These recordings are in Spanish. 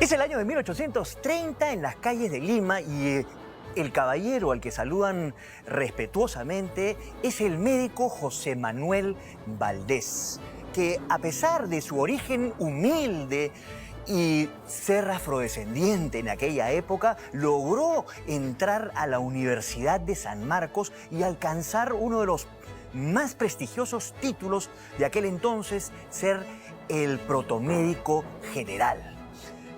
Es el año de 1830 en las calles de Lima y el caballero al que saludan respetuosamente es el médico José Manuel Valdés, que a pesar de su origen humilde y ser afrodescendiente en aquella época, logró entrar a la Universidad de San Marcos y alcanzar uno de los más prestigiosos títulos de aquel entonces, ser el protomédico general.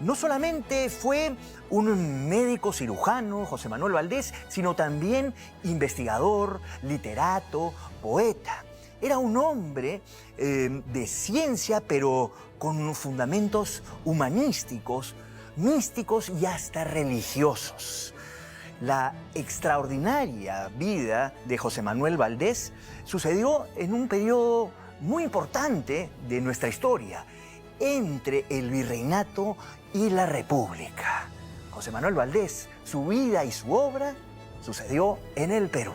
No solamente fue un médico cirujano, José Manuel Valdés, sino también investigador, literato, poeta. Era un hombre de ciencia, pero con fundamentos humanísticos, místicos y hasta religiosos. La extraordinaria vida de José Manuel Valdés sucedió en un periodo muy importante de nuestra historia, entre el virreinato y la República. José Manuel Valdés, su vida y su obra sucedió en el Perú.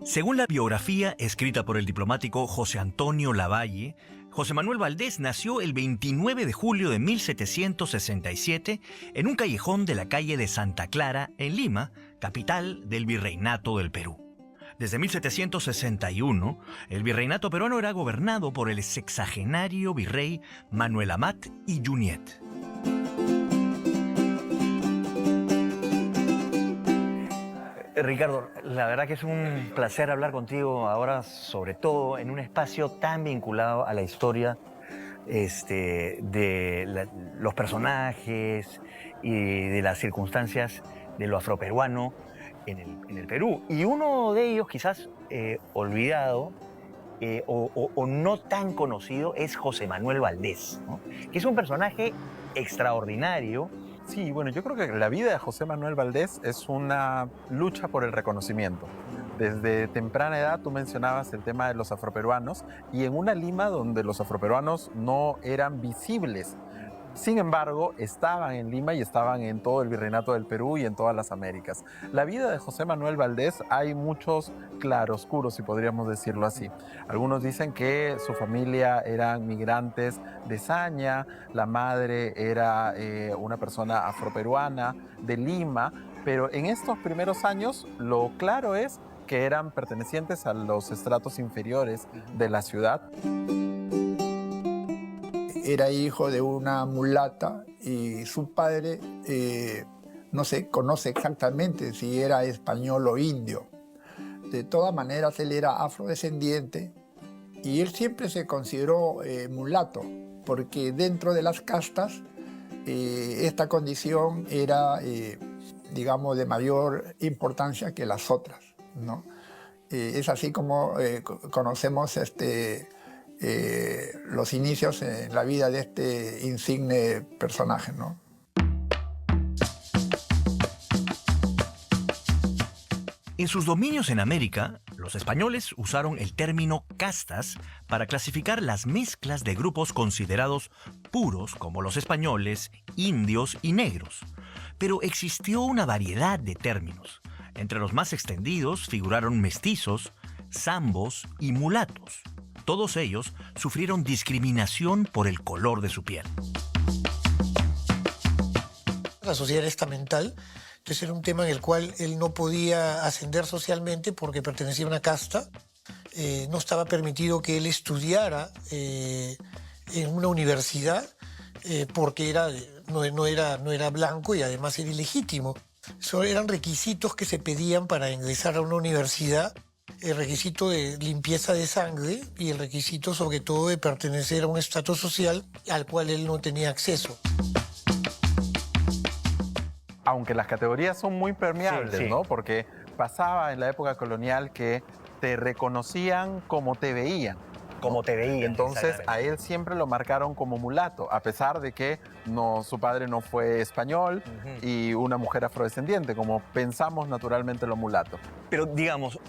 Según la biografía escrita por el diplomático José Antonio Lavalle, José Manuel Valdés nació el 29 de julio de 1767 en un callejón de la calle de Santa Clara, en Lima, capital del Virreinato del Perú. Desde 1761, el virreinato peruano era gobernado por el sexagenario virrey Manuel Amat y Junyent. Ricardo, la verdad que es un placer hablar contigo ahora, sobre todo en un espacio tan vinculado a la historia los personajes y de las circunstancias de lo afroperuano en el Perú. Y uno de ellos, quizás olvidado o no tan conocido, es José Manuel Valdés, ¿no? Que es un personaje extraordinario. Sí, bueno, yo creo que la vida de José Manuel Valdés es una lucha por el reconocimiento. Desde temprana edad tú mencionabas el tema de los afroperuanos y en una Lima donde los afroperuanos no eran visibles. Sin embargo, estaban en Lima y estaban en todo el Virreinato del Perú y en todas las Américas. La vida de José Manuel Valdés hay muchos claroscuros, si podríamos decirlo así. Algunos dicen que su familia eran migrantes de Saña, la madre era una persona afroperuana de Lima, pero en estos primeros años lo claro es que eran pertenecientes a los estratos inferiores de la ciudad. Era hijo de una mulata y su padre no se conoce exactamente si era español o indio. De todas maneras, él era afrodescendiente y él siempre se consideró mulato, porque dentro de las castas esta condición era, digamos, de mayor importancia que las otras, ¿no? Es así como conocemos los inicios en la vida de este insigne personaje, ¿no? En sus dominios en América, los españoles usaron el término castas para clasificar las mezclas de grupos considerados puros, como los españoles, indios y negros. Pero existió una variedad de términos. Entre los más extendidos figuraron mestizos, zambos y mulatos. Todos ellos sufrieron discriminación por el color de su piel. La sociedad era estamental, entonces era un tema en el cual él no podía ascender socialmente porque pertenecía a una casta. No estaba permitido que él estudiara en una universidad porque no era blanco y además era ilegítimo. Eran requisitos que se pedían para ingresar a una universidad. El requisito de limpieza de sangre y el requisito sobre todo de pertenecer a un estrato social al cual él no tenía acceso. Aunque las categorías son muy permeables, sí. ¿no? Porque pasaba en la época colonial que te reconocían como te veían. Como te veían. Entonces a él siempre lo marcaron como mulato, a pesar de que su padre no fue español y una mujer afrodescendiente, como pensamos naturalmente lo mulato. Pero digamos,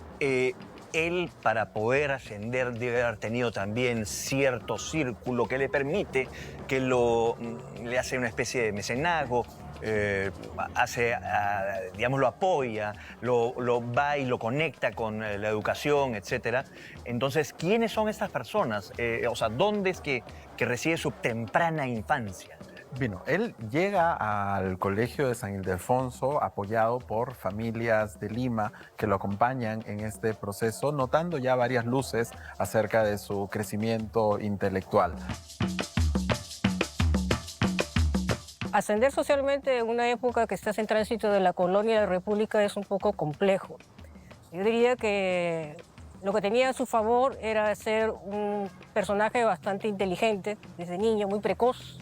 él, para poder ascender, debe haber tenido también cierto círculo que le permite, que le hace una especie de mecenazgo, digamos, lo apoya, lo va y lo conecta con la educación, etc. Entonces, ¿quiénes son estas personas? O sea, ¿dónde es que reside su temprana infancia? Bueno, él llega al colegio de San Ildefonso apoyado por familias de Lima que lo acompañan en este proceso, notando ya varias luces acerca de su crecimiento intelectual. Ascender socialmente en una época que estás en tránsito de la colonia a la república es un poco complejo. Yo diría que lo que tenía a su favor era ser un personaje bastante inteligente, desde niño, muy precoz.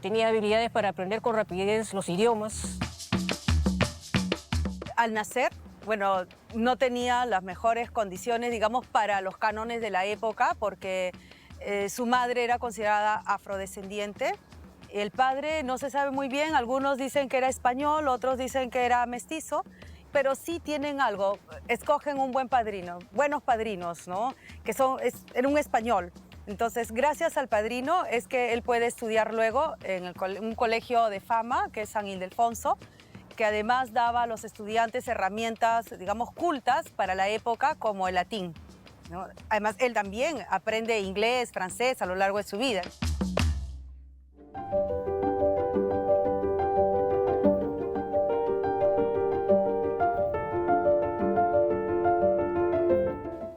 Tenía habilidades para aprender con rapidez los idiomas. Al nacer, bueno, no tenía las mejores condiciones, digamos, para los cánones de la época, porque su madre era considerada afrodescendiente. El padre no se sabe muy bien, algunos dicen que era español, otros dicen que era mestizo, pero sí tienen algo, escogen un buen padrino, buenos padrinos, ¿no? Era un español. Entonces, gracias al padrino es que él puede estudiar luego en un colegio de fama, que es San Ildefonso, que además daba a los estudiantes herramientas, digamos, cultas para la época, como el latín, ¿no? Además, él también aprende inglés, francés a lo largo de su vida.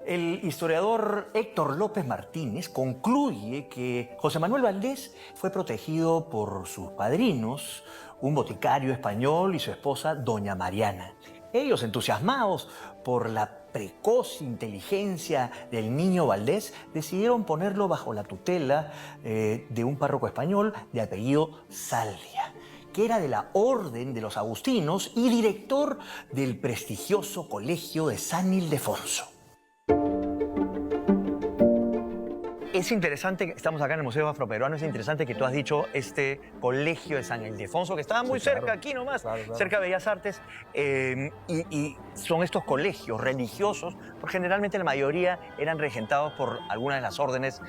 El historiador Héctor López Martínez concluye que José Manuel Valdés fue protegido por sus padrinos, un boticario español y su esposa, doña Mariana. Ellos, entusiasmados por la precoz inteligencia del niño Valdés, decidieron ponerlo bajo la tutela de un párroco español de apellido Salvia, que era de la Orden de los Agustinos y director del prestigioso colegio de San Ildefonso. Es interesante, estamos acá en el Museo Afroperuano, es interesante que tú has dicho este colegio de San Ildefonso, que estaba muy cerca, aquí nomás, cerca de Bellas Artes, y son estos colegios religiosos, porque generalmente la mayoría eran regentados por algunas de las órdenes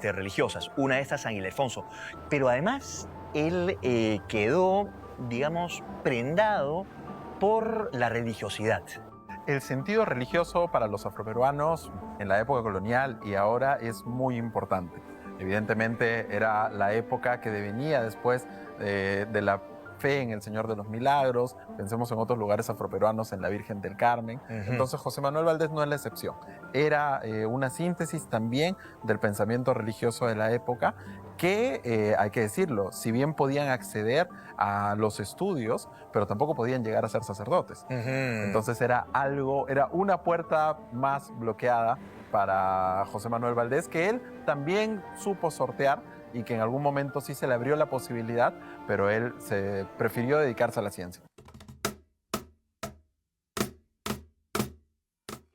religiosas, una de estas San Ildefonso. Pero además, él quedó, digamos, prendado por la religiosidad. El sentido religioso para los afroperuanos en la época colonial y ahora es muy importante. Evidentemente era la época que devenía después de la fe en el Señor de los Milagros, pensemos en otros lugares afroperuanos, en la Virgen del Carmen. Entonces José Manuel Valdés no es la excepción. Era una síntesis también del pensamiento religioso de la época que, hay que decirlo, si bien podían acceder a los estudios, pero tampoco podían llegar a ser sacerdotes. Entonces era una puerta más bloqueada para José Manuel Valdés, que él también supo sortear y que en algún momento sí se le abrió la posibilidad, pero él se prefirió dedicarse a la ciencia.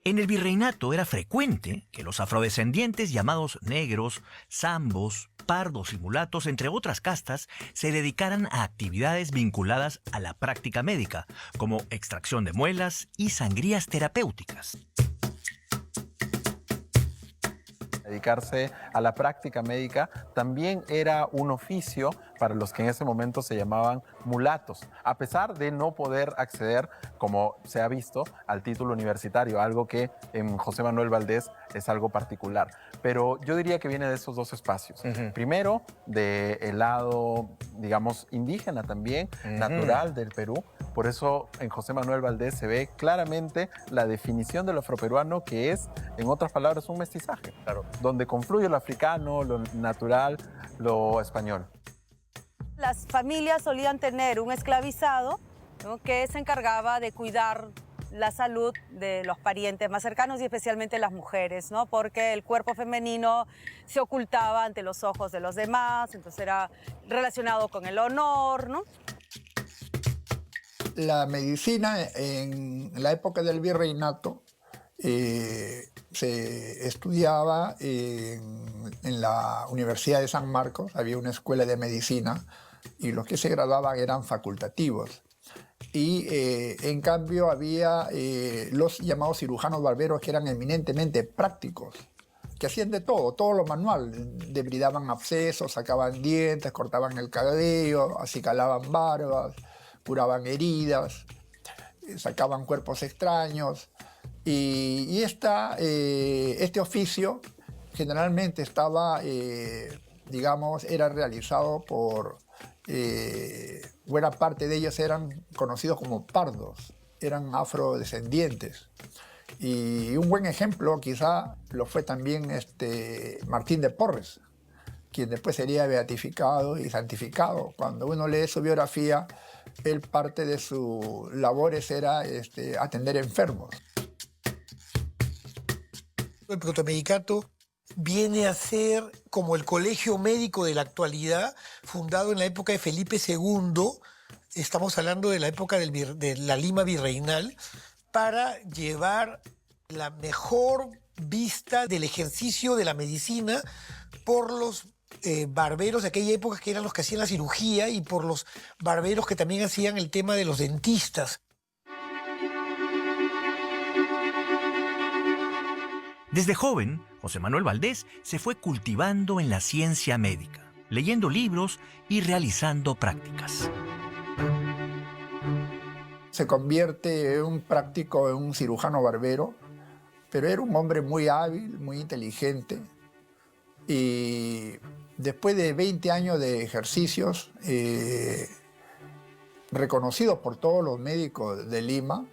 En el virreinato era frecuente que los afrodescendientes llamados negros, zambos, pardos y mulatos, entre otras castas, se dedicaran a actividades vinculadas a la práctica médica, como extracción de muelas y sangrías terapéuticas. Dedicarse a la práctica médica también era un oficio para los que en ese momento se llamaban mulatos, a pesar de no poder acceder, como se ha visto, al título universitario, algo que en José Manuel Valdés es algo particular. Pero yo diría que viene de esos dos espacios. Primero, del lado, digamos, indígena también, natural del Perú. Por eso en José Manuel Valdés se ve claramente la definición del afroperuano, que es, en otras palabras, un mestizaje, donde confluye lo africano, lo natural, lo español. Las familias solían tener un esclavizado, ¿no?, que se encargaba de cuidar la salud de los parientes más cercanos y especialmente las mujeres, ¿no?, porque el cuerpo femenino se ocultaba ante los ojos de los demás, entonces era relacionado con el honor, ¿no? La medicina en la época del virreinato se estudiaba en la Universidad de San Marcos, había una escuela de medicina y los que se graduaban eran facultativos. Y en cambio había los llamados cirujanos barberos, que eran eminentemente prácticos, que hacían de todo lo manual. Debridaban abscesos, sacaban dientes, cortaban el cabello, acicalaban barbas, curaban heridas, sacaban cuerpos extraños. Y este oficio generalmente estaba, digamos, era realizado por... buena parte de ellos eran conocidos como pardos, eran afrodescendientes. Y un buen ejemplo quizá lo fue también Martín de Porres, quien después sería beatificado y santificado. Cuando uno lee su biografía, él parte de sus labores era atender enfermos. El protomedicato viene a ser como el colegio médico de la actualidad, fundado en la época de Felipe II, estamos hablando de la época de la Lima virreinal, para llevar la mejor vista del ejercicio de la medicina por los barberos de aquella época, que eran los que hacían la cirugía, y por los barberos que también hacían el tema de los dentistas. Desde joven, José Manuel Valdés se fue cultivando en la ciencia médica, leyendo libros y realizando prácticas. Se convierte en un práctico, en un cirujano barbero, pero era un hombre muy hábil, muy inteligente. Y después de 20 años de ejercicios, reconocidos por todos los médicos de Lima,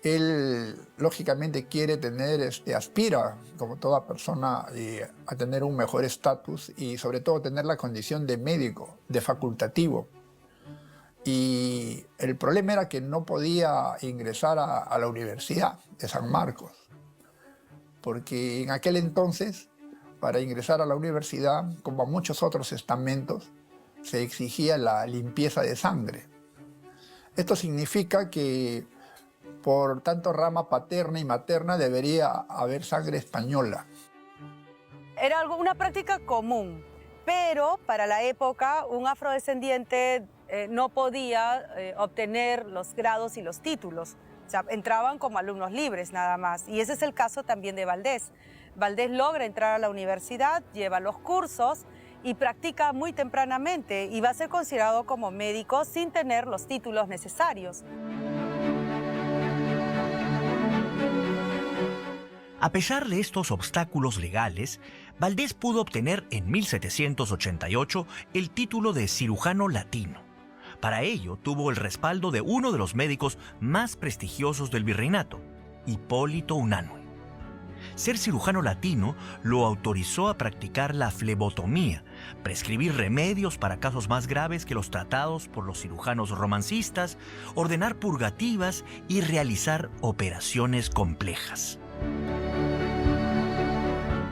él lógicamente quiere tener, aspira, como toda persona, a tener un mejor estatus y sobre todo tener la condición de médico, de facultativo. Y el problema era que no podía ingresar a la Universidad de San Marcos, porque en aquel entonces, para ingresar a la universidad, como a muchos otros estamentos, se exigía la limpieza de sangre. Esto significa que por tanto rama paterna y materna debería haber sangre española. Era una práctica común, pero para la época un afrodescendiente no podía obtener los grados y los títulos. O sea, entraban como alumnos libres nada más. Y ese es el caso también de Valdés. Valdés logra entrar a la universidad, lleva los cursos y practica muy tempranamente y va a ser considerado como médico sin tener los títulos necesarios. A pesar de estos obstáculos legales, Valdés pudo obtener en 1788 el título de cirujano latino. Para ello tuvo el respaldo de uno de los médicos más prestigiosos del virreinato, Hipólito Unanue. Ser cirujano latino lo autorizó a practicar la flebotomía, prescribir remedios para casos más graves que los tratados por los cirujanos romancistas, ordenar purgativas y realizar operaciones complejas.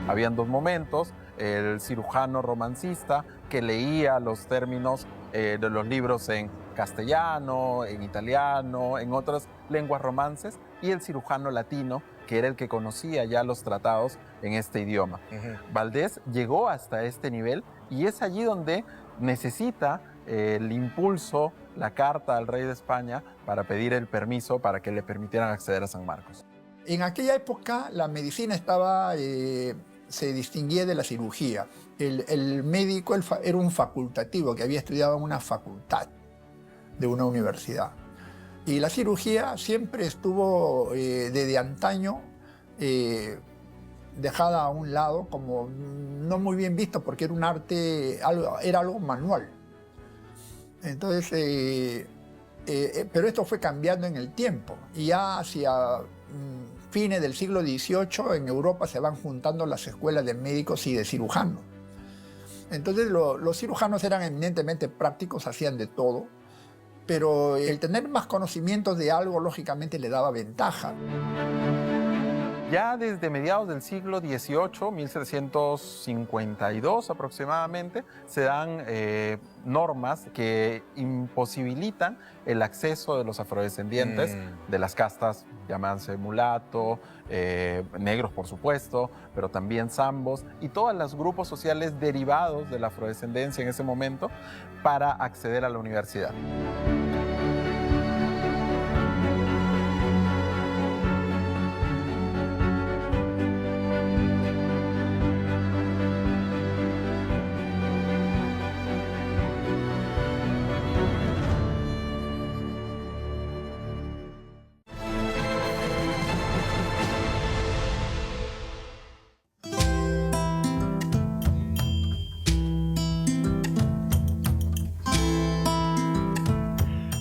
Habían dos momentos: el cirujano romancista, que leía los términos de los libros en castellano, en italiano, en otras lenguas romances, y el cirujano latino, que era el que conocía ya los tratados en este idioma. Valdés llegó hasta este nivel y es allí donde necesita el impulso, la carta al rey de España para pedir el permiso para que le permitieran acceder a San Marcos. En aquella época la medicina se distinguía de la cirugía. El médico era un facultativo que había estudiado en una facultad de una universidad. Y la cirugía siempre estuvo desde antaño dejada a un lado, como no muy bien visto, porque era un arte, era algo manual. Entonces, pero esto fue cambiando en el tiempo. Y ya hacia fines del siglo XVIII en Europa se van juntando las escuelas de médicos y de cirujanos. Entonces los cirujanos eran eminentemente prácticos, hacían de todo, pero el tener más conocimientos de algo lógicamente le daba ventaja. Ya desde mediados del siglo XVIII, 1752 aproximadamente, se dan normas que imposibilitan el acceso de los afrodescendientes de las castas, llámanse mulato, negros por supuesto, pero también zambos y todos los grupos sociales derivados de la afrodescendencia en ese momento, para acceder a la universidad.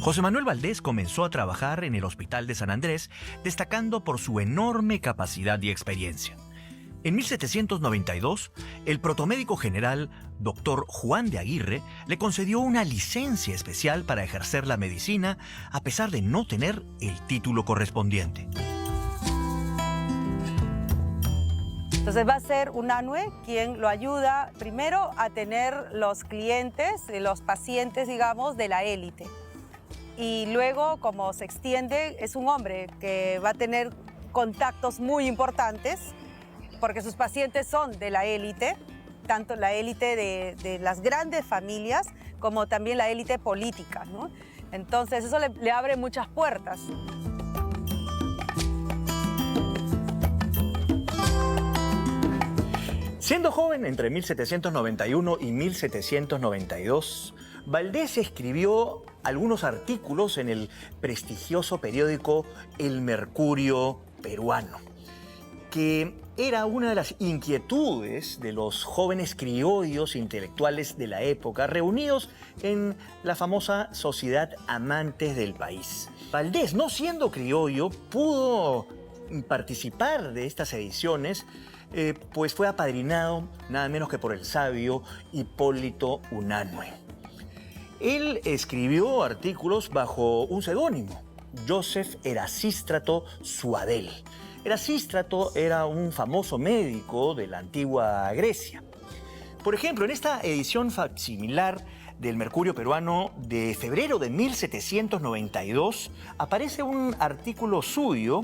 José Manuel Valdés comenzó a trabajar en el Hospital de San Andrés, destacando por su enorme capacidad y experiencia. En 1792, el protomédico general, Dr. Juan de Aguirre, le concedió una licencia especial para ejercer la medicina, a pesar de no tener el título correspondiente. Entonces va a ser Unanue quien lo ayuda primero a tener los clientes, los pacientes, digamos, de la élite. Y luego, como se extiende, es un hombre que va a tener contactos muy importantes, porque sus pacientes son de la élite, tanto la élite de las grandes familias como también la élite política, ¿no? Entonces eso le abre muchas puertas. Siendo joven entre 1791 y 1792, Valdés escribió algunos artículos en el prestigioso periódico El Mercurio Peruano, que era una de las inquietudes de los jóvenes criollos intelectuales de la época reunidos en la famosa Sociedad Amantes del País. Valdés, no siendo criollo, pudo participar de estas ediciones, pues fue apadrinado nada menos que por el sabio Hipólito Unanue. Él escribió artículos bajo un seudónimo, Joseph Erasístrato Suadel. Erasístrato era un famoso médico de la antigua Grecia. Por ejemplo, en esta edición facsimilar del Mercurio Peruano de febrero de 1792 aparece un artículo suyo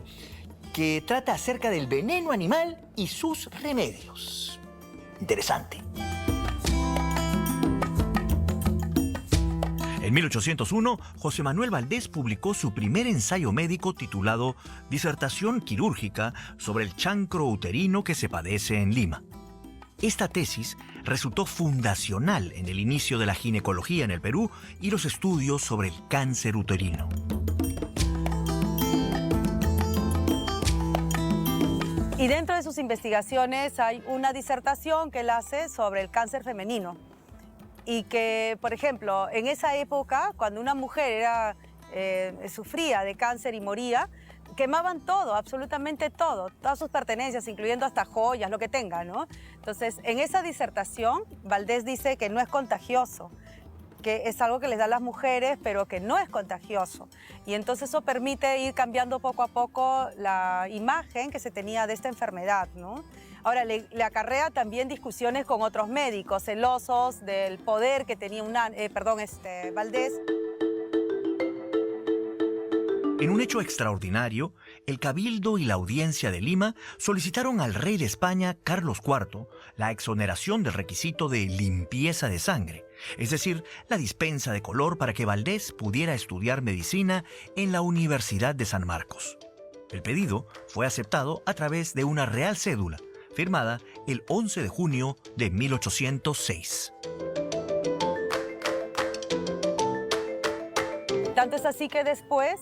que trata acerca del veneno animal y sus remedios. Interesante. En 1801, José Manuel Valdés publicó su primer ensayo médico titulado Disertación quirúrgica sobre el chancro uterino que se padece en Lima. Esta tesis resultó fundacional en el inicio de la ginecología en el Perú y los estudios sobre el cáncer uterino. Y dentro de sus investigaciones hay una disertación que él hace sobre el cáncer femenino. Y que, por ejemplo, en esa época, cuando una mujer sufría de cáncer y moría, quemaban todo, absolutamente todo, todas sus pertenencias, incluyendo hasta joyas, lo que tenga, ¿no? Entonces, en esa disertación, Valdés dice que no es contagioso, que es algo que les da a las mujeres, pero que no es contagioso. Y entonces eso permite ir cambiando poco a poco la imagen que se tenía de esta enfermedad, ¿no? Ahora, le acarrea también discusiones con otros médicos, celosos del poder que tenía Valdés. En un hecho extraordinario, el Cabildo y la Audiencia de Lima solicitaron al rey de España, Carlos IV, la exoneración del requisito de limpieza de sangre, es decir, la dispensa de color para que Valdés pudiera estudiar medicina en la Universidad de San Marcos. El pedido fue aceptado a través de una real cédula, firmada el 11 de junio de 1806. Tanto es así que después,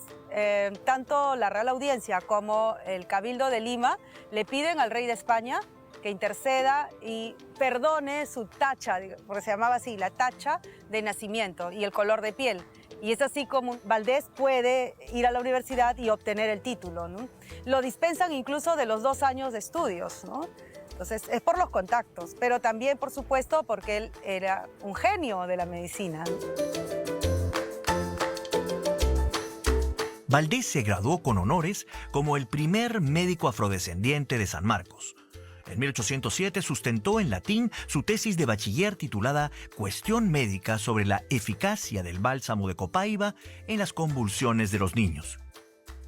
tanto la Real Audiencia como el Cabildo de Lima le piden al rey de España que interceda y perdone su tacha, porque se llamaba así, la tacha de nacimiento y el color de piel. Y es así como Valdés puede ir a la universidad y obtener el título, ¿no? Lo dispensan incluso de los 2 años de estudios, ¿no? Entonces, es por los contactos, pero también, por supuesto, porque él era un genio de la medicina, ¿no? Valdés se graduó con honores como el primer médico afrodescendiente de San Marcos. En 1807 sustentó en latín su tesis de bachiller titulada Cuestión médica sobre la eficacia del bálsamo de Copaiba en las convulsiones de los niños.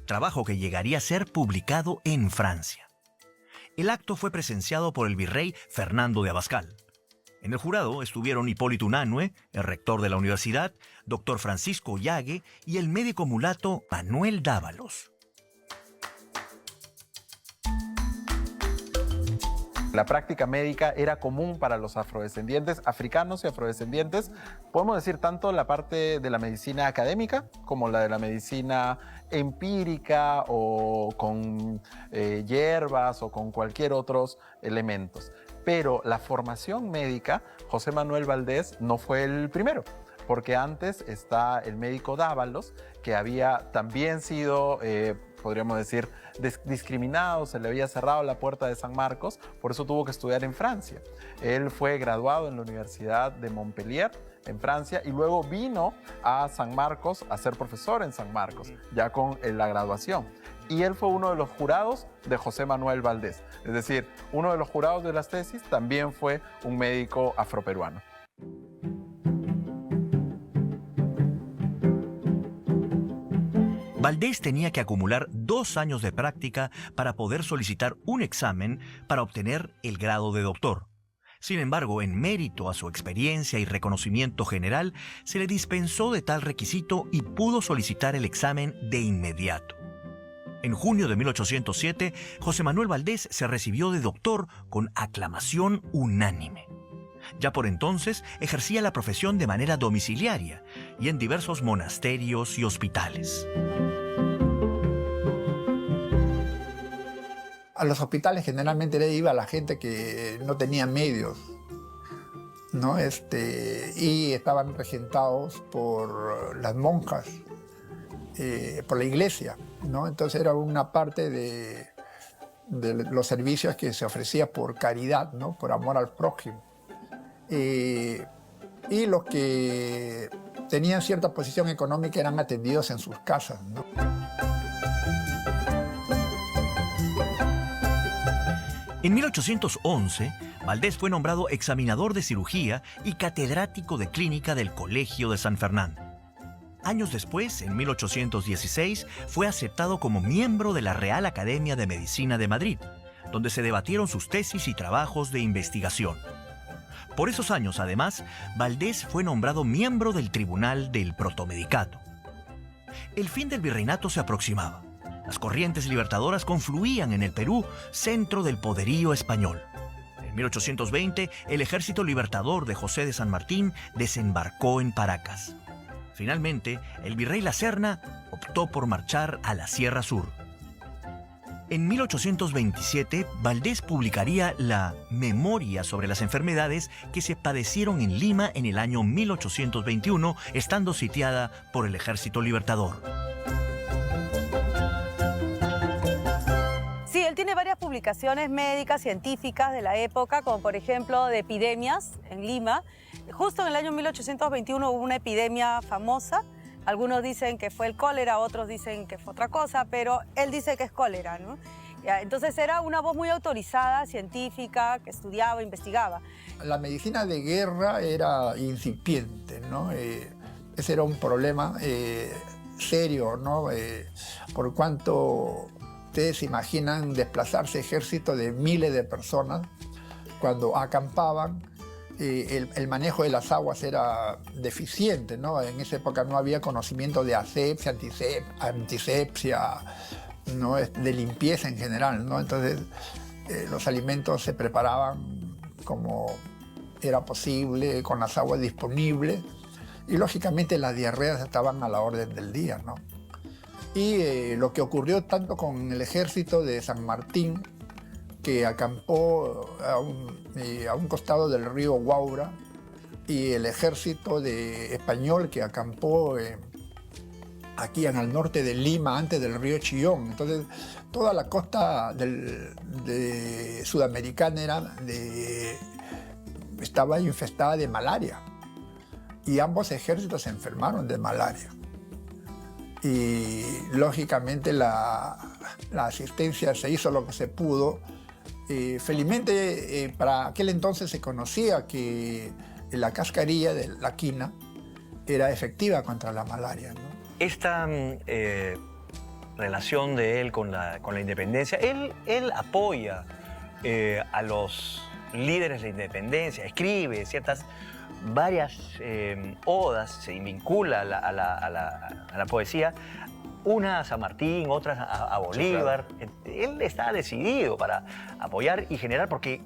Trabajo que llegaría a ser publicado en Francia. El acto fue presenciado por el virrey Fernando de Abascal. En el jurado estuvieron Hipólito Unanue, el rector de la universidad, doctor Francisco Llague y el médico mulato Manuel Dávalos. La práctica médica era común para los afrodescendientes, africanos y afrodescendientes. Podemos decir tanto la parte de la medicina académica como la de la medicina empírica o con hierbas o con cualquier otros elementos. Pero la formación médica, José Manuel Valdés no fue el primero. porque antes está el médico Dávalos, que había también sido, podríamos decir, discriminado, se le había cerrado la puerta de San Marcos, por eso tuvo que estudiar en Francia. Él fue graduado en la Universidad de Montpellier, en Francia, y luego vino a San Marcos a ser profesor en San Marcos, ya con la graduación. Y él fue uno de los jurados de José Manuel Valdés. Es decir, uno de los jurados de las tesis también fue un médico afroperuano. Valdés tenía que acumular 2 años de práctica para poder solicitar un examen para obtener el grado de doctor. Sin embargo, en mérito a su experiencia y reconocimiento general, se le dispensó de tal requisito y pudo solicitar el examen de inmediato. En junio de 1807, José Manuel Valdés se recibió de doctor con aclamación unánime. Ya por entonces ejercía la profesión de manera domiciliaria y en diversos monasterios y hospitales. A los hospitales generalmente le iba la gente que no tenía medios, ¿no? Y estaban regentados por las monjas, por la iglesia, ¿no? Entonces era una parte de los servicios que se ofrecía por caridad, ¿no? Por amor al prójimo. Y los que tenían cierta posición económica eran atendidos en sus casas, ¿no? En 1811, Valdés fue nombrado examinador de cirugía y catedrático de clínica del Colegio de San Fernando. Años después, en 1816, fue aceptado como miembro de la Real Academia de Medicina de Madrid, donde se debatieron sus tesis y trabajos de investigación. Por esos años, además, Valdés fue nombrado miembro del Tribunal del Protomedicato. El fin del virreinato se aproximaba. Las corrientes libertadoras confluían en el Perú, centro del poderío español. En 1820, el ejército libertador de José de San Martín desembarcó en Paracas. Finalmente, el virrey La Serna optó por marchar a la Sierra Sur. En 1827, Valdés publicaría la Memoria sobre las enfermedades que se padecieron en Lima en el año 1821, estando sitiada por el ejército libertador. Sí, él tiene varias publicaciones médicas, científicas de la época, como por ejemplo de epidemias en Lima. Justo en el año 1821 hubo una epidemia famosa. Algunos dicen que fue el cólera, otros dicen que fue otra cosa, pero él dice que es cólera, ¿no? Entonces era una voz muy autorizada, científica, que estudiaba, investigaba. La medicina de guerra era incipiente, ¿no? Ese era un problema serio, ¿no? Por cuanto ustedes se imaginan desplazarse ejércitos de miles de personas cuando acampaban. El manejo de las aguas era deficiente, ¿no? En esa época no había conocimiento de asepsia, antisepsia, ¿no? De limpieza en general, ¿no? Entonces los alimentos se preparaban como era posible, con las aguas disponibles, y lógicamente las diarreas estaban a la orden del día, ¿no? Y lo que ocurrió tanto con el ejército de San Martín, que acampó a un costado del río Guaura, y el ejército español que acampó aquí en el norte de Lima, antes del río Chillón. Entonces, toda la costa sudamericana estaba infestada de malaria, y ambos ejércitos se enfermaron de malaria. Y lógicamente la asistencia se hizo lo que se pudo. Felizmente, para aquel entonces se conocía que la cascarilla de la quina era efectiva contra la malaria, ¿no? Esta relación de él con la independencia, él apoya a los líderes de la independencia, escribe varias odas, se vincula a la poesía, una a San Martín, otras a Bolívar. Sí, claro. Él está decidido para apoyar y generar, porque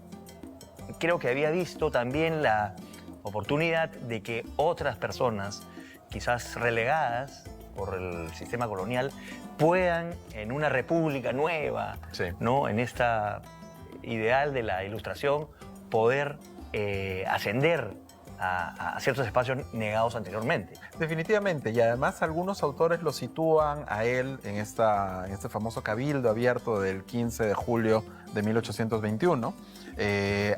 creo que había visto también la oportunidad de que otras personas, quizás relegadas por el sistema colonial, puedan en una república nueva, sí, ¿no? En esta ideal de la Ilustración, poder ascender a ciertos espacios negados anteriormente. Definitivamente, y además algunos autores lo sitúan a él en este famoso cabildo abierto del 15 de julio de 1821.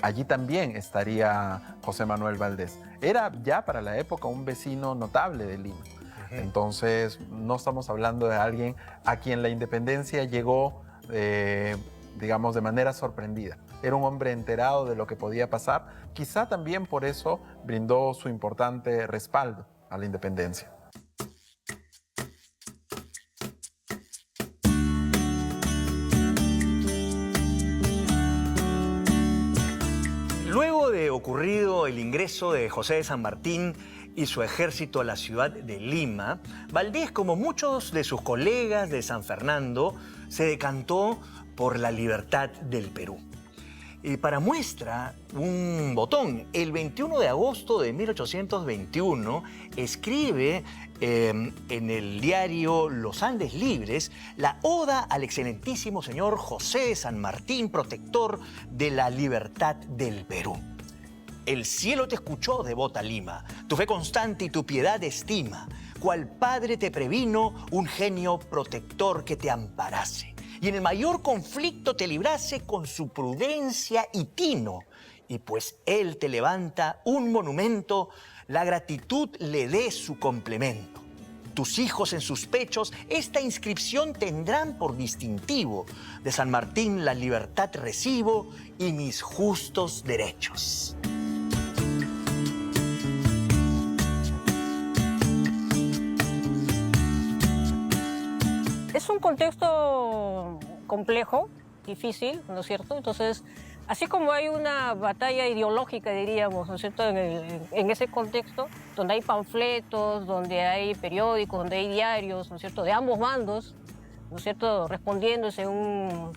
Allí también estaría José Manuel Valdés. Era ya para la época un vecino notable de Lima. Entonces, no estamos hablando de alguien a quien la independencia llegó, digamos, de manera sorprendida. Era un hombre enterado de lo que podía pasar. Quizá también por eso brindó su importante respaldo a la independencia. Luego de ocurrido el ingreso de José de San Martín y su ejército a la ciudad de Lima, Valdés, como muchos de sus colegas de San Fernando, se decantó por la libertad del Perú. Y para muestra, un botón, el 21 de agosto de 1821, escribe en el diario Los Andes Libres la oda al excelentísimo señor José de San Martín, protector de la libertad del Perú. El cielo te escuchó, devota Lima, tu fe constante y tu piedad estima, cual padre te previno un genio protector que te amparase, y en el mayor conflicto te librase con su prudencia y tino, y pues él te levanta un monumento, la gratitud le dé su complemento. Tus hijos en sus pechos esta inscripción tendrán por distintivo, de San Martín la libertad recibo y mis justos derechos. Es un contexto complejo, difícil, ¿no es cierto? Entonces, así como hay una batalla ideológica, diríamos, ¿no es cierto?, en ese contexto, donde hay panfletos, donde hay periódicos, donde hay diarios, ¿no es cierto?, de ambos bandos, ¿no es cierto?, respondiéndose un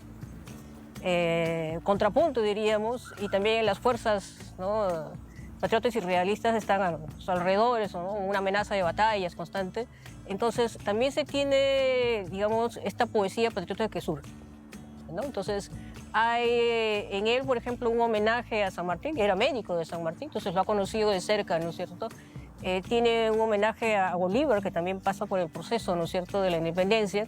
contrapunto, diríamos, y también las fuerzas, ¿no?, patriotas y realistas están a los alrededores, ¿no?, una amenaza de batallas constante. Entonces, también se tiene, digamos, esta poesía patriota que surge, ¿no? Entonces, hay en él, por ejemplo, un homenaje a San Martín, que era médico de San Martín, entonces lo ha conocido de cerca, ¿no es cierto? Tiene un homenaje a Bolívar, que también pasa por el proceso, ¿no es cierto?, de la independencia.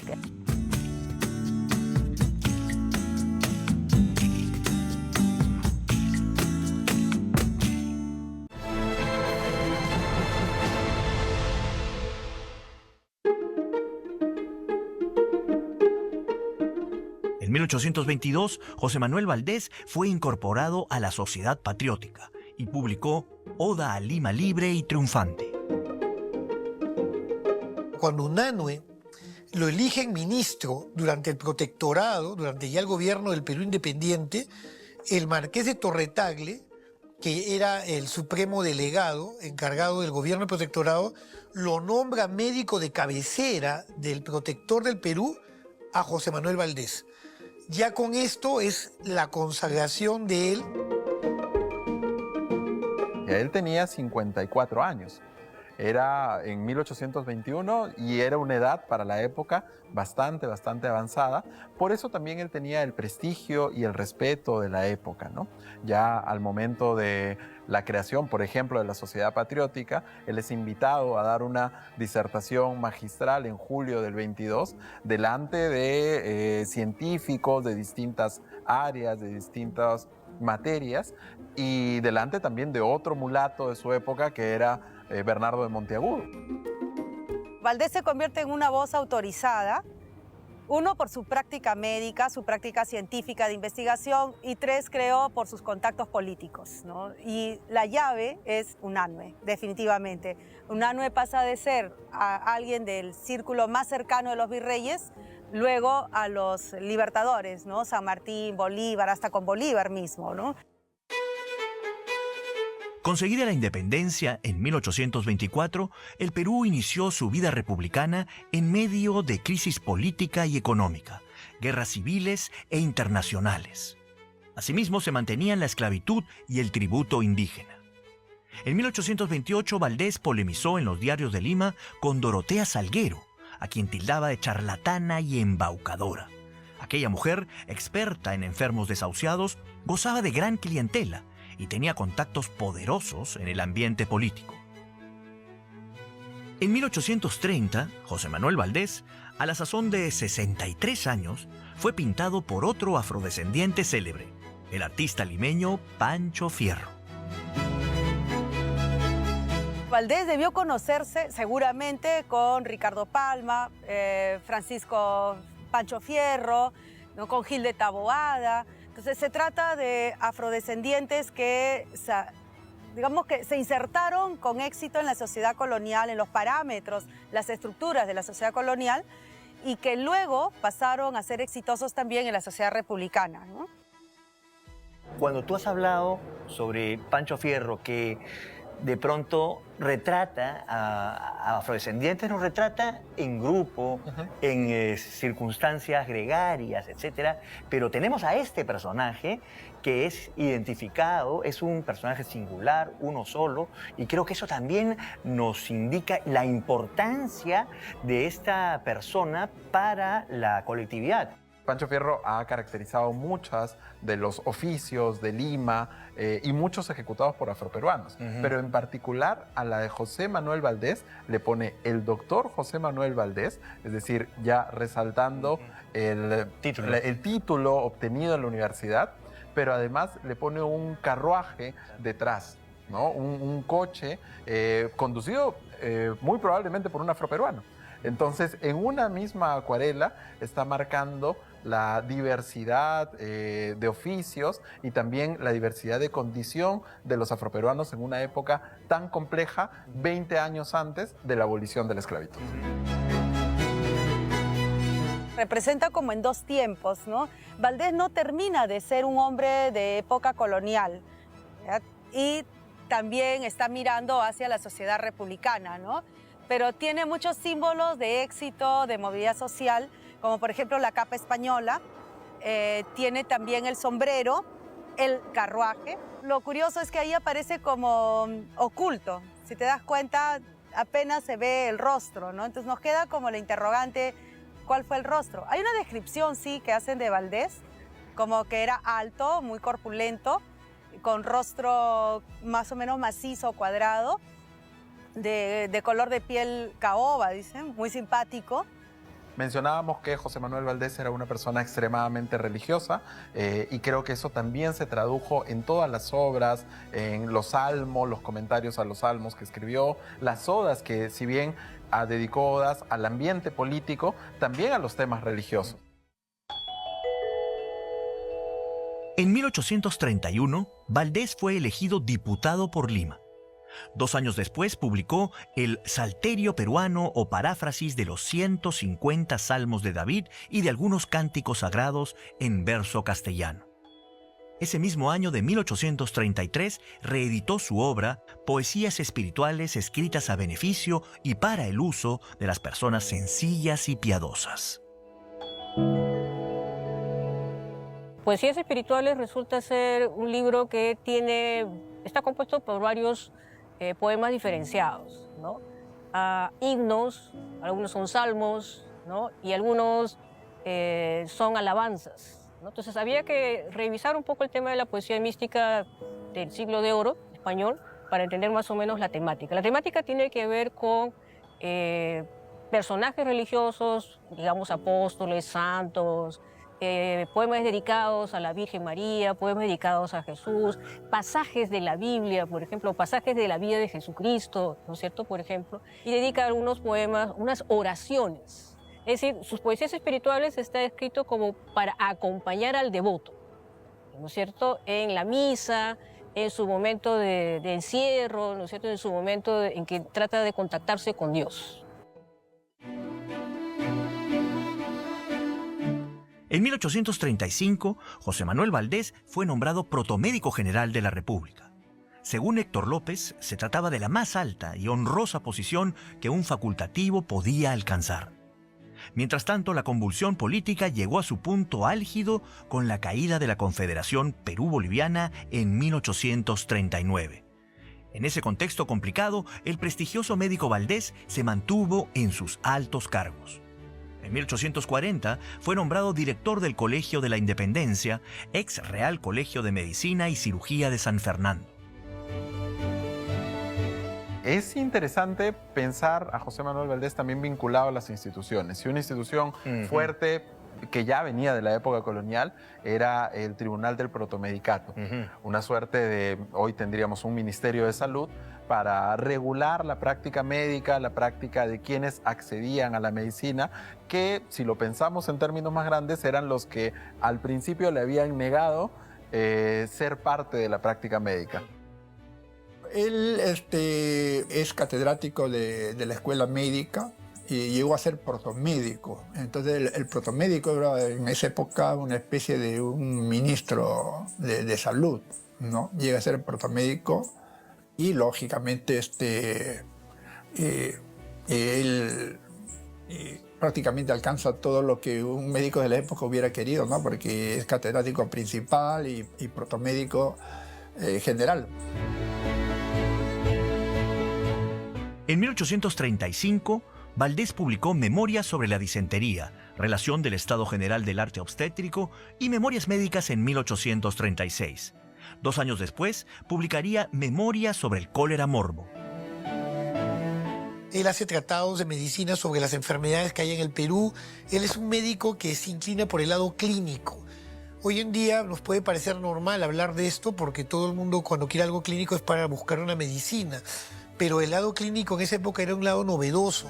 En 1822, José Manuel Valdés fue incorporado a la Sociedad Patriótica y publicó Oda a Lima libre y triunfante. Cuando Unanue lo eligen ministro durante el protectorado, durante ya el gobierno del Perú independiente, el marqués de Torretagle, que era el supremo delegado encargado del gobierno del protectorado, lo nombra médico de cabecera del protector del Perú a José Manuel Valdés. Ya con esto es la consagración de él. Él tenía 54 años. Era en 1821 y era una edad para la época bastante avanzada. Por eso también él tenía el prestigio y el respeto de la época, ¿no? Ya al momento de la creación, por ejemplo, de la Sociedad Patriótica, él es invitado a dar una disertación magistral en julio del 22 delante de científicos de distintas áreas, de distintas materias y delante también de otro mulato de su época que era Bernardo de Monteagudo. Valdés se convierte en una voz autorizada, uno, por su práctica médica, su práctica científica de investigación, y tres, creo, por sus contactos políticos, ¿no? Y la llave es Unanue, definitivamente. Unanue pasa de ser a alguien del círculo más cercano de los virreyes, luego a los libertadores, ¿no? San Martín, Bolívar, hasta con Bolívar mismo, ¿no? Conseguida la independencia en 1824, el Perú inició su vida republicana en medio de crisis política y económica, guerras civiles e internacionales. Asimismo, se mantenían la esclavitud y el tributo indígena. En 1828, Valdés polemizó en los diarios de Lima con Dorotea Salguero, a quien tildaba de charlatana y embaucadora. Aquella mujer, experta en enfermos desahuciados, gozaba de gran clientela y tenía contactos poderosos en el ambiente político. En 1830, José Manuel Valdés, a la sazón de 63 años, fue pintado por otro afrodescendiente célebre, el artista limeño Pancho Fierro. Valdés debió conocerse seguramente con Ricardo Palma, Francisco Pancho Fierro, ¿no? Con Gil de Taboada. Entonces se trata de afrodescendientes que, digamos, que se insertaron con éxito en la sociedad colonial, en los parámetros, las estructuras de la sociedad colonial, y que luego pasaron a ser exitosos también en la sociedad republicana, ¿no? Cuando tú has hablado sobre Pancho Fierro, que de pronto retrata a afrodescendientes, nos retrata en grupo, en circunstancias gregarias, etc. Pero tenemos a este personaje que es identificado, es un personaje singular, uno solo, y creo que eso también nos indica la importancia de esta persona para la colectividad. Pancho Fierro ha caracterizado muchos de los oficios de Lima y muchos ejecutados por afroperuanos. Pero en particular a la de José Manuel Valdés le pone el doctor José Manuel Valdés, es decir, ya resaltando el título obtenido en la universidad, pero además le pone un carruaje detrás, ¿no? Un coche conducido muy probablemente por un afroperuano. Entonces, en una misma acuarela está marcando la diversidad de oficios y también la diversidad de condición de los afroperuanos en una época tan compleja, 20 años antes de la abolición de la esclavitud. Representa como en dos tiempos, ¿no? Valdés no termina de ser un hombre de época colonial, ¿verdad? Y también está mirando hacia la sociedad republicana, ¿no? Pero tiene muchos símbolos de éxito, de movilidad social, como por ejemplo la capa española, tiene también el sombrero, el carruaje. Lo curioso es que ahí aparece como oculto, si te das cuenta apenas se ve el rostro, ¿no? Entonces nos queda como la interrogante, ¿cuál fue el rostro? Hay una descripción, sí, que hacen de Valdés, como que era alto, muy corpulento, con rostro más o menos macizo, cuadrado, de color de piel caoba, dicen, muy simpático. Mencionábamos que José Manuel Valdés era una persona extremadamente religiosa y creo que eso también se tradujo en todas las obras, en los salmos, los comentarios a los salmos que escribió, las odas que si bien dedicó odas al ambiente político, también a los temas religiosos. En 1831, Valdés fue elegido diputado por Lima. 2 años después publicó el Salterio Peruano o paráfrasis de los 150 salmos de David y de algunos cánticos sagrados en verso castellano. Ese mismo año de 1833 reeditó su obra Poesías espirituales escritas a beneficio y para el uso de las personas sencillas y piadosas. Poesías espirituales resulta ser un libro que está compuesto por varios poemas diferenciados, ¿no? Himnos, algunos son salmos, ¿no? Y algunos son alabanzas, ¿no? Entonces había que revisar un poco el tema de la poesía mística del siglo de oro español para entender más o menos la temática. La temática tiene que ver con personajes religiosos, digamos apóstoles, santos, poemas dedicados a la Virgen María, poemas dedicados a Jesús, pasajes de la Biblia, por ejemplo, pasajes de la vida de Jesucristo, ¿no es cierto?, por ejemplo, y dedica algunos poemas, unas oraciones. Es decir, sus poesías espirituales está escrito como para acompañar al devoto, ¿no es cierto?, en la misa, en su momento de encierro, ¿no es cierto?, en su momento en que trata de contactarse con Dios. En 1835, José Manuel Valdés fue nombrado protomédico general de la República. Según Héctor López, se trataba de la más alta y honrosa posición que un facultativo podía alcanzar. Mientras tanto, la convulsión política llegó a su punto álgido con la caída de la Confederación Perú-Boliviana en 1839. En ese contexto complicado, el prestigioso médico Valdés se mantuvo en sus altos cargos. En 1840 fue nombrado director del Colegio de la Independencia, ex Real Colegio de Medicina y Cirugía de San Fernando. Es interesante pensar a José Manuel Valdés también vinculado a las instituciones. Y una institución fuerte que ya venía de la época colonial era el Tribunal del Protomedicato. Una suerte de, hoy tendríamos un Ministerio de Salud para regular la práctica médica, la práctica de quienes accedían a la medicina, que si lo pensamos en términos más grandes eran los que al principio le habían negado ser parte de la práctica médica. Él es catedrático de la escuela médica y llegó a ser protomédico. Entonces el protomédico era en esa época una especie de un ministro de salud, ¿no? Llega a ser protomédico y lógicamente él prácticamente alcanza todo lo que un médico de la época hubiera querido, ¿no? Porque es catedrático principal y protomédico general. En 1835, Valdés publicó Memorias sobre la disentería, Relación del Estado General del Arte Obstétrico y Memorias Médicas en 1836. 2 años después, publicaría Memorias sobre el cólera morbo. Él hace tratados de medicina sobre las enfermedades que hay en el Perú. Él es un médico que se inclina por el lado clínico. Hoy en día nos puede parecer normal hablar de esto porque todo el mundo cuando quiere algo clínico es para buscar una medicina. Pero el lado clínico en esa época era un lado novedoso.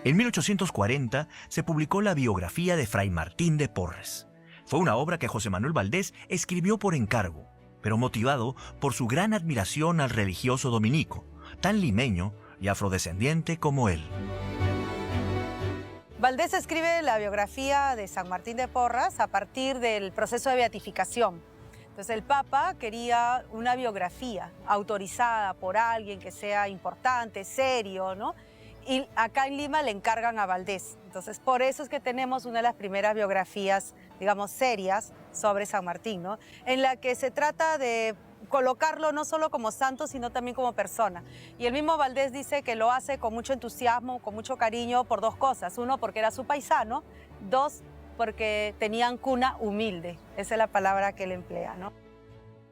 En 1840 se publicó la biografía de Fray Martín de Porres. Fue una obra que José Manuel Valdés escribió por encargo, pero motivado por su gran admiración al religioso dominico, tan limeño y afrodescendiente como él. Valdés escribe la biografía de San Martín de Porres a partir del proceso de beatificación. Entonces el Papa quería una biografía autorizada por alguien que sea importante, serio, ¿no? Y acá en Lima le encargan a Valdés. Entonces por eso es que tenemos una de las primeras biografías, digamos, serias sobre San Martín, ¿no? En la que se trata de colocarlo no solo como santo, sino también como persona. Y el mismo Valdés dice que lo hace con mucho entusiasmo, con mucho cariño, por 2 cosas. 1, porque era su paisano. 2, porque tenían cuna humilde. Esa es la palabra que él emplea, ¿no?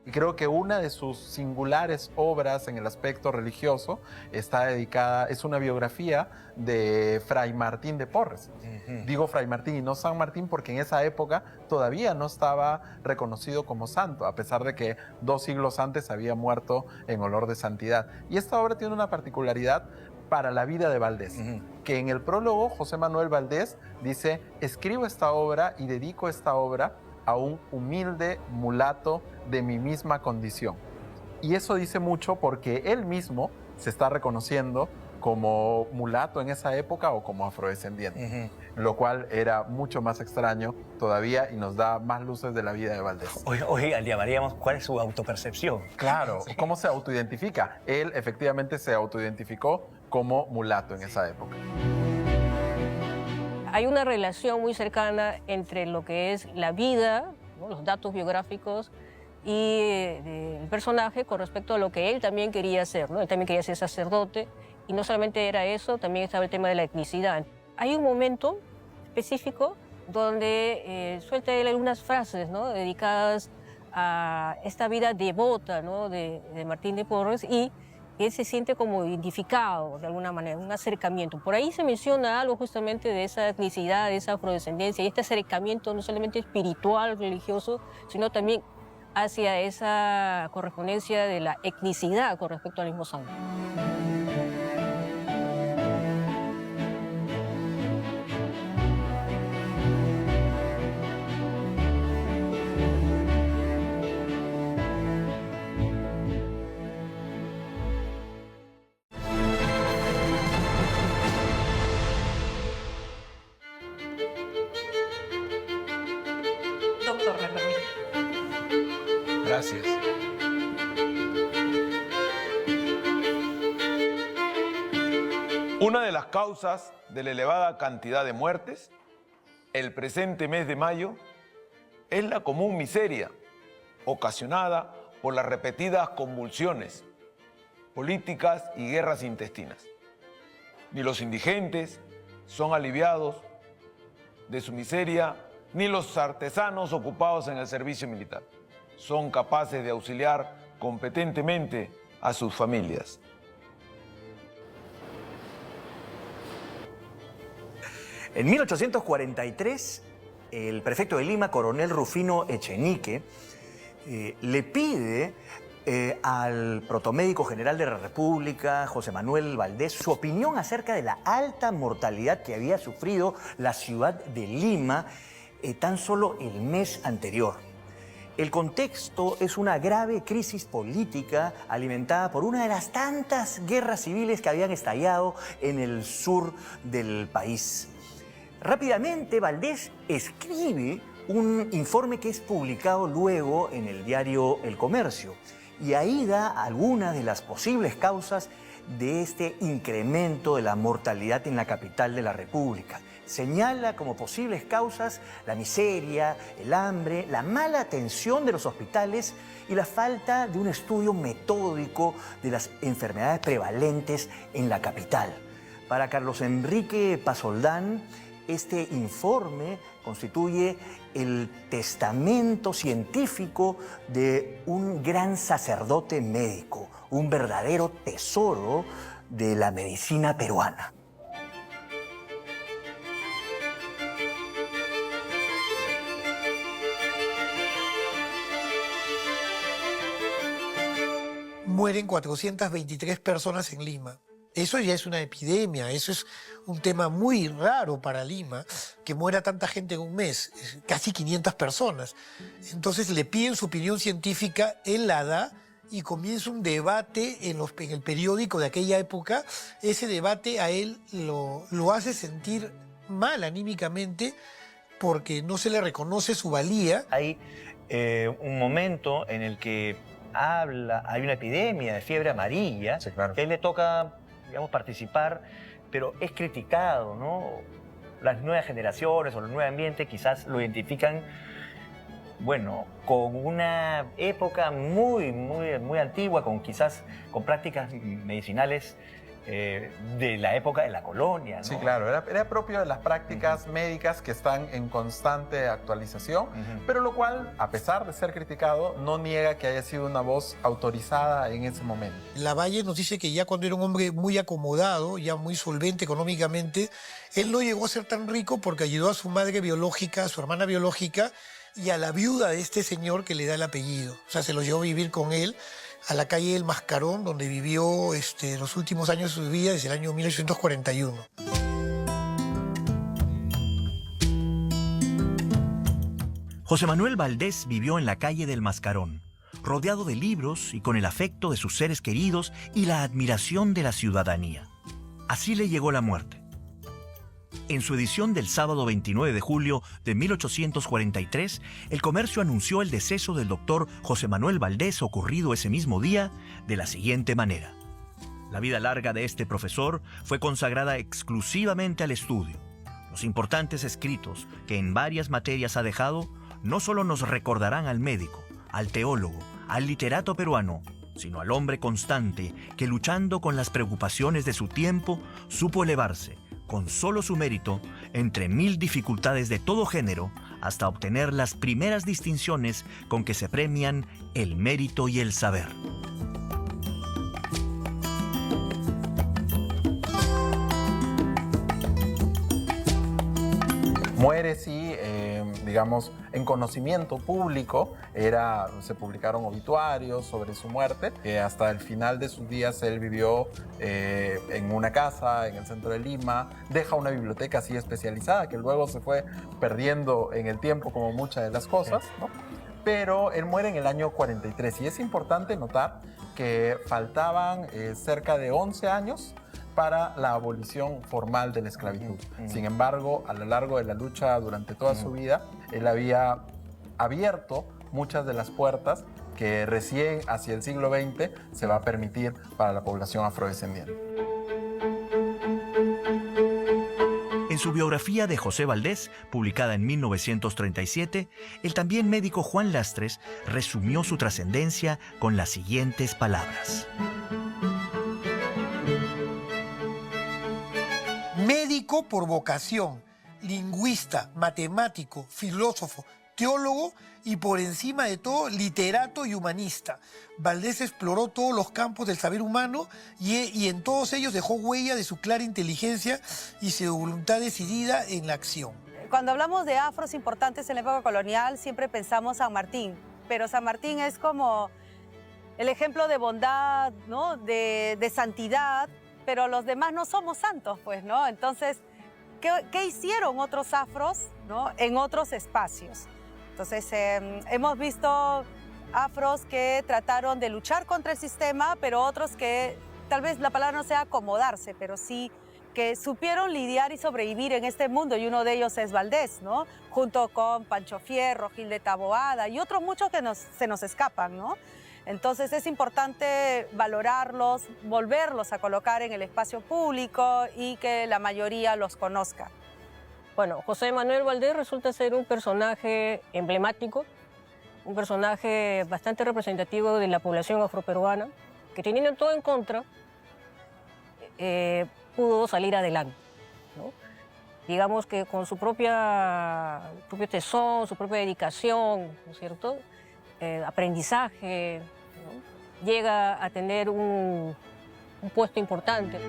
Y creo que una de sus singulares obras en el aspecto religioso está dedicada, es una biografía de Fray Martín de Porres. Digo Fray Martín y no San Martín porque en esa época todavía no estaba reconocido como santo, a pesar de que 2 siglos antes había muerto en olor de santidad. Y esta obra tiene una particularidad para la vida de Valdés, que en el prólogo José Manuel Valdés dice: escribo esta obra y dedico esta obra a un humilde mulato de mi misma condición. Y eso dice mucho porque él mismo se está reconociendo como mulato en esa época o como afrodescendiente, lo cual era mucho más extraño todavía y nos da más luces de la vida de Valdés. Oiga, le llamaríamos cuál es su autopercepción. Claro, ¿cómo se autoidentifica? Él efectivamente se autoidentificó como mulato en esa época. Hay una relación muy cercana entre lo que es la vida, ¿no?, los datos biográficos y el personaje con respecto a lo que él también quería hacer, ¿no? Él también quería ser sacerdote y no solamente era eso, también estaba el tema de la etnicidad. Hay un momento específico donde suelta él algunas frases, ¿no?, dedicadas a esta vida devota, ¿no?, de Martín de Porres, y él se siente como identificado de alguna manera, un acercamiento. Por ahí se menciona algo justamente de esa etnicidad, de esa afrodescendencia y este acercamiento no solamente espiritual, religioso, sino también hacia esa correspondencia de la etnicidad con respecto al mismo santo. Doctor, me permite. Gracias. Una de las causas de la elevada cantidad de muertes, el presente mes de mayo, es la común miseria ocasionada por las repetidas convulsiones políticas y guerras intestinas. ni los indigentes son aliviados de su miseria, ni los artesanos ocupados en el servicio militar son capaces de auxiliar competentemente a sus familias. En 1843, el prefecto de Lima, coronel Rufino Echenique, le pide al protomédico general de la República, José Manuel Valdés, su opinión acerca de la alta mortalidad que había sufrido la ciudad de Lima tan solo el mes anterior. El contexto es una grave crisis política alimentada por una de las tantas guerras civiles que habían estallado en el sur del país. Rápidamente, Valdés escribe un informe que es publicado luego en el diario El Comercio, y ahí da algunas de las posibles causas de este incremento de la mortalidad en la capital de la República. Señala como posibles causas la miseria, el hambre, la mala atención de los hospitales y la falta de un estudio metódico de las enfermedades prevalentes en la capital. Para Carlos Enrique Pasoldán, este informe constituye el testamento científico de un gran sacerdote médico, un verdadero tesoro de la medicina peruana. Mueren 423 personas en Lima. Eso ya es una epidemia, eso es un tema muy raro para Lima, que muera tanta gente en un mes, casi 500 personas. Entonces le piden su opinión científica, él la da y comienza un debate en el periódico de aquella época. Ese debate a él lo hace sentir mal anímicamente porque no se le reconoce su valía. Hay un momento en el que hay una epidemia de fiebre amarilla, Sí, claro. que a él le toca, digamos, participar, pero es criticado, ¿no? Las nuevas generaciones o el nuevo ambiente quizás lo identifican, bueno, con una época muy antigua, con prácticas medicinales de la época de la colonia, ¿no? Sí, claro, era propio de las prácticas médicas que están en constante actualización, pero lo cual, a pesar de ser criticado, no niega que haya sido una voz autorizada en ese momento. Lavalle nos dice que ya cuando era un hombre muy acomodado, ya muy solvente económicamente, él no llegó a ser tan rico porque ayudó a su madre biológica, a su hermana biológica y a la viuda de este señor que le da el apellido. O sea, se lo llevó a vivir con él a la calle del Mascarón, donde vivió los últimos años de su vida, desde el año 1841. José Manuel Valdés vivió en la calle del Mascarón, rodeado de libros y con el afecto de sus seres queridos y la admiración de la ciudadanía. Así le llegó la muerte. En su edición del sábado 29 de julio de 1843, El Comercio anunció el deceso del doctor José Manuel Valdés, ocurrido ese mismo día, de la siguiente manera. La vida larga de este profesor fue consagrada exclusivamente al estudio. Los importantes escritos que en varias materias ha dejado no solo nos recordarán al médico, al teólogo, al literato peruano, sino al hombre constante que, luchando con las preocupaciones de su tiempo, supo elevarse, con solo su mérito, entre mil dificultades de todo género, hasta obtener las primeras distinciones con que se premian el mérito y el saber. Muere, sí, digamos, en conocimiento público. Se publicaron obituarios sobre su muerte. Hasta el final de sus días él vivió en una casa en el centro de Lima. Deja una biblioteca así especializada que luego se fue perdiendo en el tiempo, como muchas de las cosas, ¿no? Pero él muere en el año 43 y es importante notar que faltaban cerca de 11 años para la abolición formal de la esclavitud. Sin embargo, a lo largo de la lucha durante toda su vida, él había abierto muchas de las puertas que recién hacia el siglo XX se va a permitir para la población afrodescendiente. En su biografía de José Valdés, publicada en 1937, el también médico Juan Lastres resumió su trascendencia con las siguientes palabras. médico por vocación, lingüista, matemático, filósofo, teólogo y por encima de todo literato y humanista. Valdés exploró todos los campos del saber humano y en todos ellos dejó huella de su clara inteligencia y su voluntad decidida en la acción. Cuando hablamos de afros importantes en la época colonial, siempre pensamos San Martín, pero San Martín es como el ejemplo de bondad, ¿no? de santidad, pero los demás no somos santos, pues, ¿no? Entonces, ¿qué hicieron otros afros, ¿no? en otros espacios? Entonces, hemos visto afros que trataron de luchar contra el sistema, pero otros que, tal vez la palabra no sea acomodarse, pero sí que supieron lidiar y sobrevivir en este mundo, y uno de ellos es Valdés, ¿no? Junto con Pancho Fierro, Gil de Taboada y otros muchos que se nos escapan, ¿no? Entonces es importante valorarlos, volverlos a colocar en el espacio público y que la mayoría los conozca. Bueno, José Manuel Valdés resulta ser un personaje emblemático, un personaje bastante representativo de la población afroperuana, que teniendo todo en contra, pudo salir adelante, ¿no? Digamos que con su propio tesón, su propia dedicación, ¿no es cierto? Aprendizaje, ¿no? Llega a tener un puesto importante.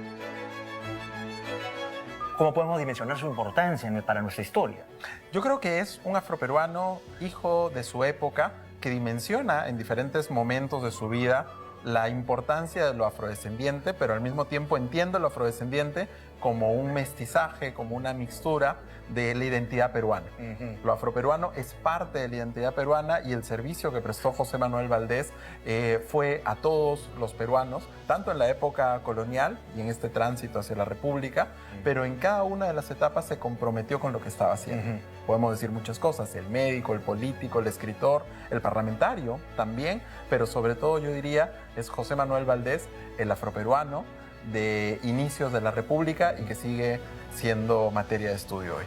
¿Cómo podemos dimensionar su importancia para nuestra historia? Yo creo que es un afroperuano, hijo de su época, que dimensiona en diferentes momentos de su vida la importancia de lo afrodescendiente, pero al mismo tiempo entiende lo afrodescendiente como un mestizaje, como una mixtura de la identidad peruana. Lo afroperuano es parte de la identidad peruana y el servicio que prestó José Manuel Valdés fue a todos los peruanos, tanto en la época colonial y en este tránsito hacia la República, pero en cada una de las etapas se comprometió con lo que estaba haciendo. Podemos decir muchas cosas, el médico, el político, el escritor, el parlamentario también, pero sobre todo yo diría es José Manuel Valdés, el afroperuano de inicios de la República y que sigue siendo materia de estudio hoy.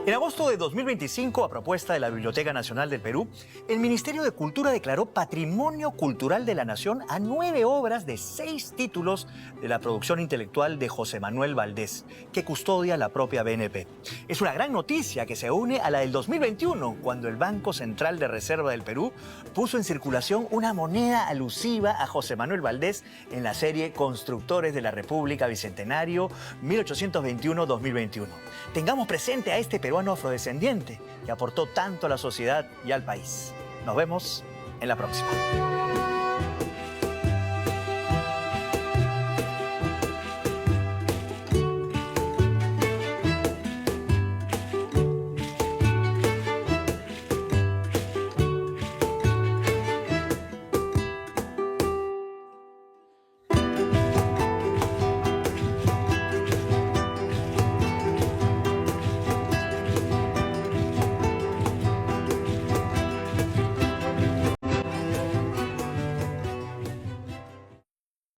En agosto de 2025, a propuesta de la Biblioteca Nacional del Perú, el Ministerio de Cultura declaró Patrimonio Cultural de la Nación a 9 obras de 6 títulos de la producción intelectual de José Manuel Valdés, que custodia la propia BNP. Es una gran noticia que se une a la del 2021, cuando el Banco Central de Reserva del Perú puso en circulación una moneda alusiva a José Manuel Valdés en la serie Constructores de la República Bicentenario 1821-2021. Tengamos presente a este peruano afrodescendiente que aportó tanto a la sociedad y al país. Nos vemos en la próxima.